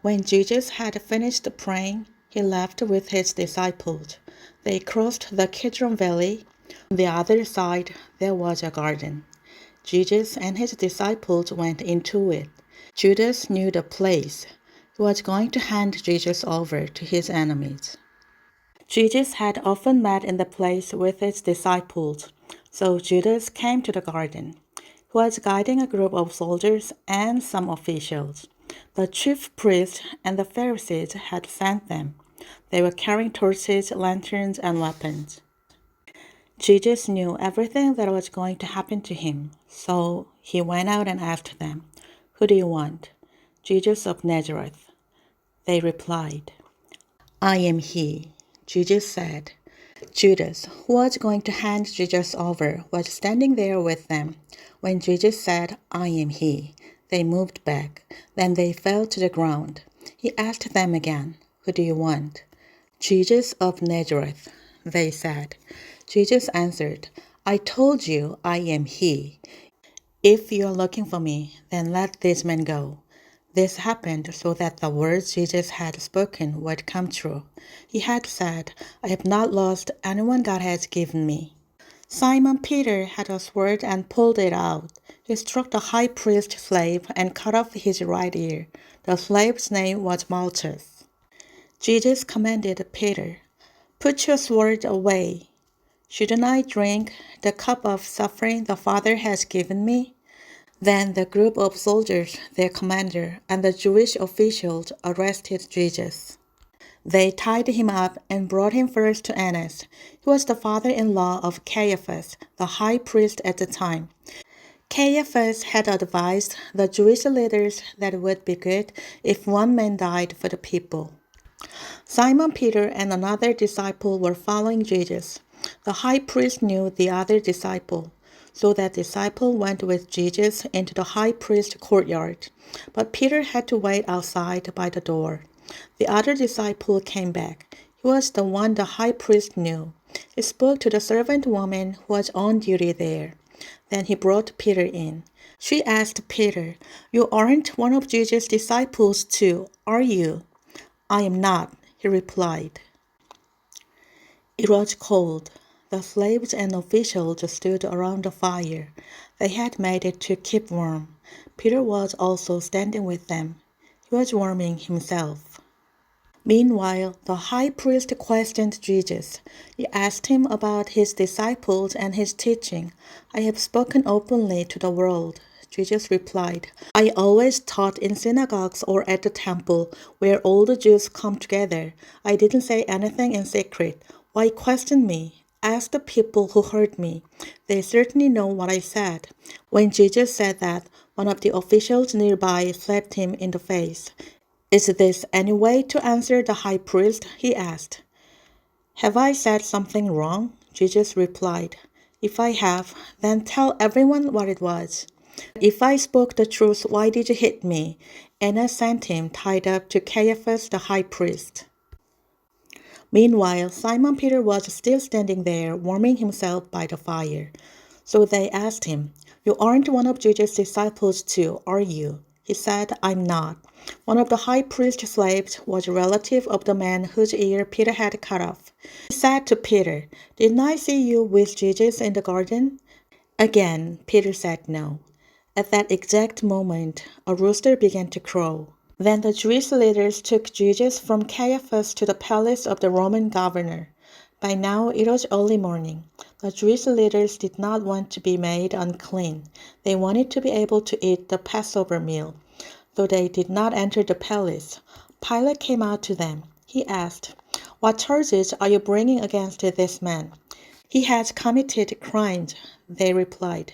When Jesus had finished praying, he left with his disciples. They crossed the Kidron Valley. On the other side, there was a garden. Jesus and his disciples went into it. Judas knew the place. He was going to hand Jesus over to his enemies. Jesus had often met in the place with his disciples, so Judas came to the garden. He was guiding a group of soldiers and some officials. The chief priests and the Pharisees had sent them. They were carrying torches, lanterns, and weapons. Jesus knew everything that was going to happen to him, so he went out and asked them, "Who do you want?" "Jesus of Nazareth." They replied. "I am he," Jesus said. Judas, who was going to hand Jesus over, was standing there with them. When Jesus said, "I am he," they moved back. Then they fell to the ground. He asked them again, "Who do you want?" "Jesus of Nazareth," they said. Jesus answered, "I told you I am he. If you are looking for me, then let these men go." This happened so that the words Jesus had spoken would come true. He had said, "I have not lost anyone God has given me." Simon Peter had a sword and pulled it out. He struck the high priest's slave and cut off his right ear. The slave's name was Malchus. Jesus commanded Peter, "Put your sword away. Shouldn't I drink the cup of suffering the Father has given me?" Then the group of soldiers, their commander, and the Jewish officials arrested Jesus. They tied him up and brought him first to Annas. He was the father-in-law of Caiaphas, the high priest at the time. Caiaphas had advised the Jewish leaders that it would be good if one man died for the people. Simon Peter and another disciple were following Jesus. The high priest knew the other disciple, so that disciple went with Jesus into the high priest's courtyard. But Peter had to wait outside by the door. The other disciple came back. He was the one the high priest knew. He spoke to the servant woman who was on duty there. Then he brought Peter in. She asked Peter, "You aren't one of Jesus' disciples too, are you?" "I am not," he replied. It was cold. The slaves and officials stood around the fire. They had made it to keep warm. Peter was also standing with them. He was warming himself. Meanwhile, the high priest questioned Jesus. He asked him about his disciples and his teaching. "I have spoken openly to the world," Jesus replied. "I always taught in synagogues or at the temple, where all the Jews come together. I didn't say anything in secret. Why question me? Ask the people who heard me. They certainly know what I said." When Jesus said that, one of the officials nearby slapped him in the face. "Is this any way to answer the high priest?" he asked. "Have I said something wrong?" Jesus replied. "If I have, then tell everyone what it was." "If I spoke the truth, why did you hit me?" Annas sent him tied up to Caiaphas the high priest. Meanwhile, Simon Peter was still standing there, warming himself by the fire. So they asked him, "You aren't one of Jesus' disciples too, are you?" He said, "I'm not." One of the high priest's slaves was a relative of the man whose ear Peter had cut off. He said to Peter, "Didn't I see you with Jesus in the garden?" Again, Peter said no. At that exact moment, a rooster began to crow. Then the Jewish leaders took Jesus from Caiaphas to the palace of the Roman governor. By now it was early morning. The Jewish leaders did not want to be made unclean. They wanted to be able to eat the Passover meal. Though they did not enter the palace, Pilate came out to them. He asked, "What charges are you bringing against this man?" "He has committed crimes," they replied.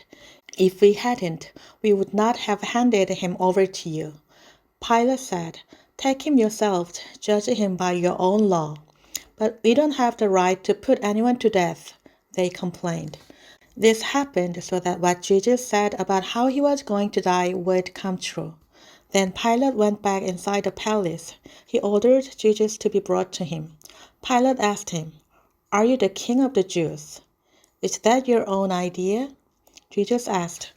"If we hadn't, we would not have handed him over to you." Pilate said, "Take him yourself, judge him by your own law." "But we don't have the right to put anyone to death," they complained. This happened so that what Jesus said about how he was going to die would come true. Then Pilate went back inside the palace. He ordered Jesus to be brought to him. Pilate asked him, "Are you the king of the Jews?" "Is that your own idea?" Jesus asked,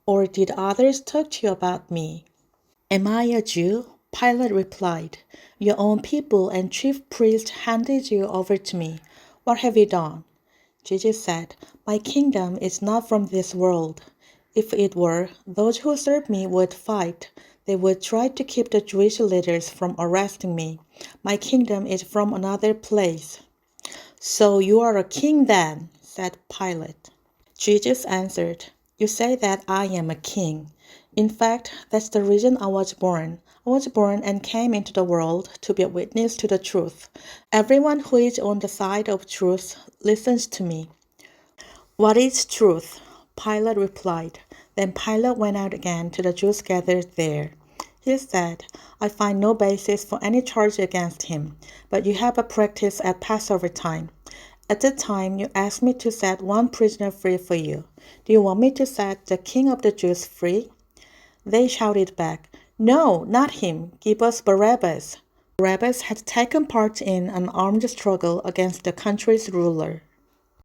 "Or did others talk to you about me?" "Am I a Jew?" Pilate replied, "Your own people and chief priests handed you over to me. What have you done?" Jesus said, "My kingdom is not from this world. If it were, those who serve me would fight. They would try to keep the Jewish leaders from arresting me. My kingdom is from another place." "So you are a king then," said Pilate. Jesus answered, "You say that I am a king. In fact, that's the reason I was born. I was born and came into the world to be a witness to the truth. Everyone who is on the side of truth listens to me." "What is truth?" Pilate replied. Then Pilate went out again to the Jews gathered there. He said, "I find no basis for any charge against him, but you have a practice at Passover time. At that time, you asked me to set one prisoner free for you. Do you want me to set the king of the Jews free?" They shouted back, "No, not him. Give us Barabbas." Barabbas had taken part in an armed struggle against the country's ruler.